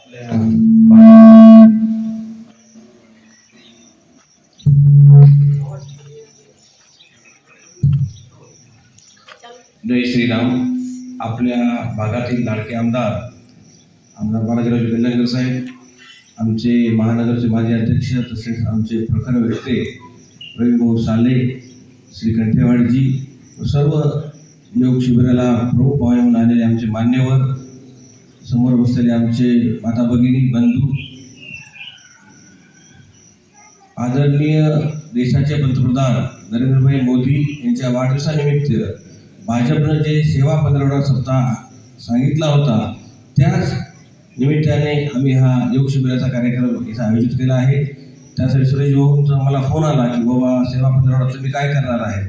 जय श्रीराम. आपल्या भागातील लाडके आमदार बालाजीराव बेलनकर साहेब, आमचे महानगरचे माजी अध्यक्ष तसेच आमचे प्रखर व्यक्ती रविभाऊ साले, श्री कंठेवाडजी व सर्व योग शिबिराला प्रमुख पाहुणे म्हणून आलेले आमचे मान्यवर, समोर बसलेले आमचे माता भगिनी बंधू, आदरणीय देशाचे पंतप्रधान नरेंद्रभाई मोदी यांच्या वाढदिवसानिमित्त भाजपनं जे सेवा पंधरवडा सप्ताह सांगितला होता त्याच निमित्ताने आम्ही हा योग शिबिराचा कार्यक्रम इथं आयोजित केला आहे. त्यासाठी सुरेश भाऊंचा मला फोन आला की बाबा सेवा पंधरवडा तुम्ही काय करणार आहे,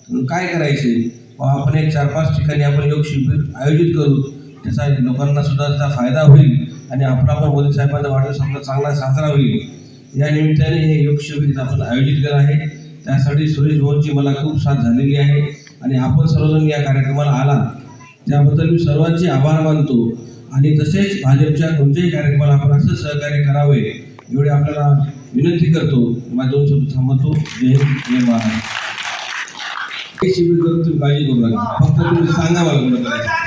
तुम्ही काय करायचे, आपण एक 4-5 ठिकाणी आपण योग शिबिर आयोजित करू, त्याचा लोकांना सुद्धा त्याचा फायदा होईल आणि आपला पण मोदी साहेबांचा वाढदिवस आपला चांगला साजरा होईल. या निमित्ताने हे योग शिबिर आपण आयोजित केलं आहे. त्यासाठी सुरेश भाऊंची मला खूप साथ झालेली आहे आणि आपण सर्वजण या कार्यक्रमाला आला त्याबद्दल मी सर्वांचे आभार मानतो आणि तसेच भाजपच्या कोणत्याही कार्यक्रमाला आपण असं सहकार्य करावे एवढे आपल्याला विनंती करतो. माझे 2 शब्द थांबवतो. जय हिंद, जय महाराष्ट्र. हे शिबिर करून तुम्ही काळजी करू नका, फक्त तुम्ही सांगा मला कुठं करायचं.